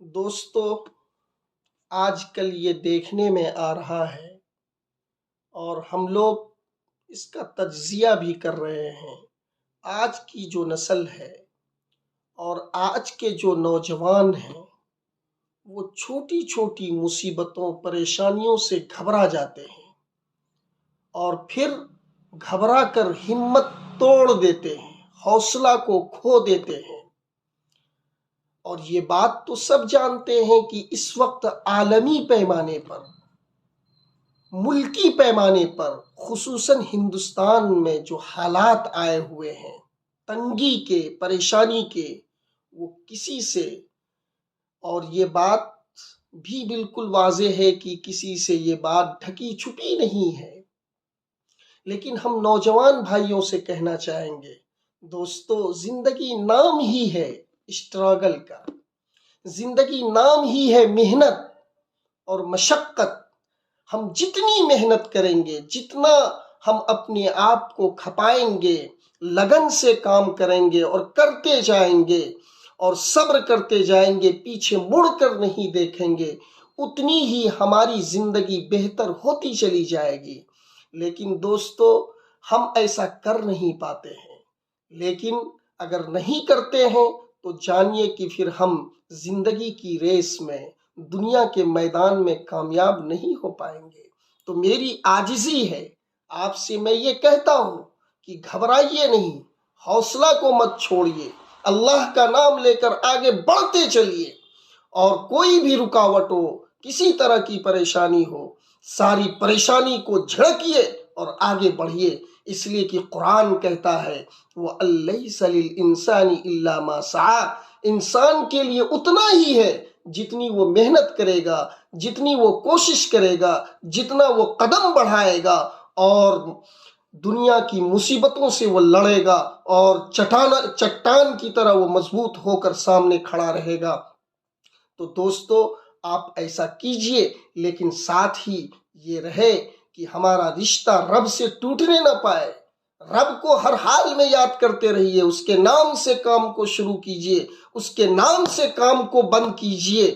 دوستو، آج کل یہ دیکھنے میں آ رہا ہے اور ہم لوگ اس کا تجزیہ بھی کر رہے ہیں۔ آج کی جو نسل ہے اور آج کے جو نوجوان ہیں وہ چھوٹی چھوٹی مصیبتوں پریشانیوں سے گھبرا جاتے ہیں اور پھر گھبرا کر ہمت توڑ دیتے ہیں، حوصلہ کو کھو دیتے ہیں۔ اور یہ بات تو سب جانتے ہیں کہ اس وقت عالمی پیمانے پر، ملکی پیمانے پر، خصوصاً ہندوستان میں جو حالات آئے ہوئے ہیں تنگی کے، پریشانی کے، وہ کسی سے، اور یہ بات بھی بالکل واضح ہے کہ کسی سے یہ بات ڈھکی چھپی نہیں ہے، لیکن ہم نوجوان بھائیوں سے کہنا چاہیں گے، دوستو، زندگی نام ہی ہے اسٹرگل کا، زندگی نام ہی ہے محنت اور مشقت۔ ہم جتنی محنت کریں گے، جتنا ہم اپنے آپ کو کھپائیں گے، لگن سے کام کریں گے اور کرتے جائیں گے اور صبر کرتے جائیں گے، پیچھے مڑ کر نہیں دیکھیں گے، اتنی ہی ہماری زندگی بہتر ہوتی چلی جائے گی۔ لیکن دوستو، ہم ایسا کر نہیں پاتے ہیں، لیکن اگر نہیں کرتے ہیں تو جانیے کہ پھر ہم زندگی کی ریس میں، دنیا کے میدان میں کامیاب نہیں ہو پائیں گے۔ تو میری عاجزی ہے، آپ سے میں یہ کہتا ہوں کہ گھبرائیے نہیں، حوصلہ کو مت چھوڑیے، اللہ کا نام لے کر آگے بڑھتے چلیے، اور کوئی بھی رکاوٹ ہو، کسی طرح کی پریشانی ہو، ساری پریشانی کو جھڑکیے اور آگے بڑھیے، اس لیے کہ قرآن کہتا ہے وَأَلَّيْسَ لِلْإِنسَانِ إِلَّا مَا سَعَىٰ، انسان کے لیے اتنا ہی ہے جتنی وہ محنت کرے گا، جتنی وہ کوشش کرے گا، جتنا وہ قدم بڑھائے گا، اور دنیا کی مصیبتوں سے وہ لڑے گا اور چٹان کی طرح وہ مضبوط ہو کر سامنے کھڑا رہے گا۔ تو دوستو، آپ ایسا کیجئے، لیکن ساتھ ہی یہ رہے کہ ہمارا رشتہ رب سے ٹوٹنے نہ پائے۔ رب کو ہر حال میں یاد کرتے رہیے، اس کے نام سے کام کو شروع کیجئے، اس کے نام سے کام کو بند کیجئے۔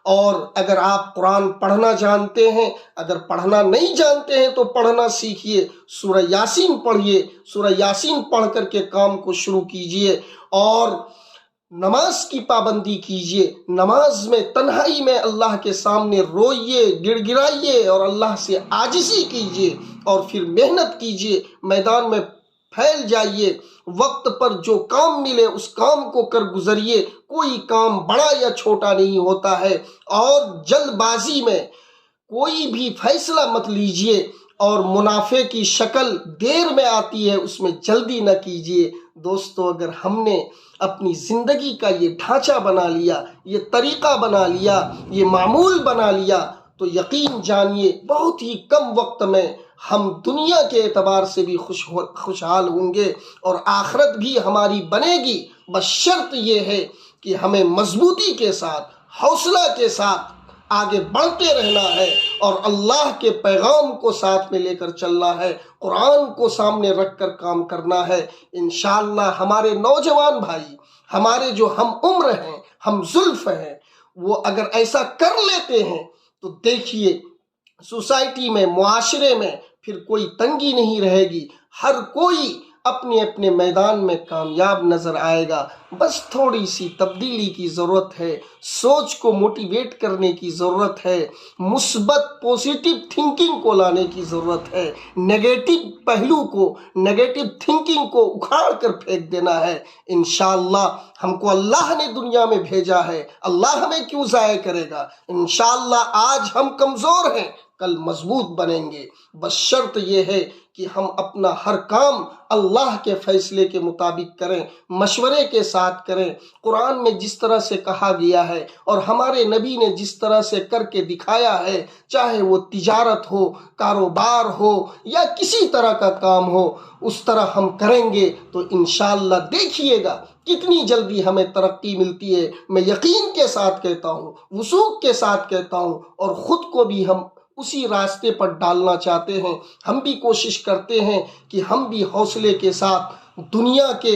اور اگر آپ قرآن پڑھنا جانتے ہیں، اگر پڑھنا نہیں جانتے ہیں تو پڑھنا سیکھیے، سورہ یاسین پڑھیے، سورہ یاسین پڑھ کر کے کام کو شروع کیجئے، اور نماز کی پابندی کیجئے، نماز میں تنہائی میں اللہ کے سامنے روئیے، گڑ گڑائیے اور اللہ سے عاجزی کیجئے، اور پھر محنت کیجئے، میدان میں پھیل جائیے، وقت پر جو کام ملے اس کام کو کر گزریے، کوئی کام بڑا یا چھوٹا نہیں ہوتا ہے، اور جلد بازی میں کوئی بھی فیصلہ مت لیجئے، اور منافع کی شکل دیر میں آتی ہے، اس میں جلدی نہ کیجئے۔ دوستو، اگر ہم نے اپنی زندگی کا یہ ڈھانچہ بنا لیا، یہ طریقہ بنا لیا، یہ معمول بنا لیا، تو یقین جانیے بہت ہی کم وقت میں ہم دنیا کے اعتبار سے بھی خوشحال ہوں گے، اور آخرت بھی ہماری بنے گی، بس شرط یہ ہے کہ ہمیں مضبوطی کے ساتھ، حوصلہ کے ساتھ آگے بڑھتے رہنا ہے، اور اللہ کے پیغام کو ساتھ میں لے کر چلنا ہے، قرآن کو سامنے رکھ کر کام کرنا ہے۔ انشاءاللہ ہمارے نوجوان بھائی، ہمارے جو ہم عمر ہیں، ہم زلف ہیں، وہ اگر ایسا کر لیتے ہیں تو دیکھیے سوسائٹی میں، معاشرے میں پھر کوئی تنگی نہیں رہے گی، ہر کوئی اپنے اپنے میدان میں کامیاب نظر آئے گا۔ بس تھوڑی سی تبدیلی کی ضرورت ہے، سوچ کو موٹیویٹ کرنے کی ضرورت ہے، مثبت پوزیٹو تھنکنگ کو لانے کی ضرورت ہے، نیگیٹو پہلو کو، نیگیٹو تھنکنگ کو اکھاڑ کر پھینک دینا ہے۔ انشاءاللہ ہم کو اللہ نے دنیا میں بھیجا ہے، اللہ ہمیں کیوں ضائع کرے گا؟ انشاءاللہ آج ہم کمزور ہیں، کل مضبوط بنیں گے، بس شرط یہ ہے کہ ہم اپنا ہر کام اللہ کے فیصلے کے مطابق کریں، مشورے کے ساتھ کریں، قرآن میں جس طرح سے کہا گیا ہے اور ہمارے نبی نے جس طرح سے کر کے دکھایا ہے، چاہے وہ تجارت ہو، کاروبار ہو، یا کسی طرح کا کام ہو، اس طرح ہم کریں گے تو انشاءاللہ دیکھیے گا کتنی جلدی ہمیں ترقی ملتی ہے۔ میں یقین کے ساتھ کہتا ہوں، وثوق کے ساتھ کہتا ہوں، اور خود کو بھی ہم اسی راستے پر ڈالنا چاہتے ہیں۔ ہم بھی کوشش کرتے ہیں کہ ہم بھی حوصلے کے ساتھ دنیا کے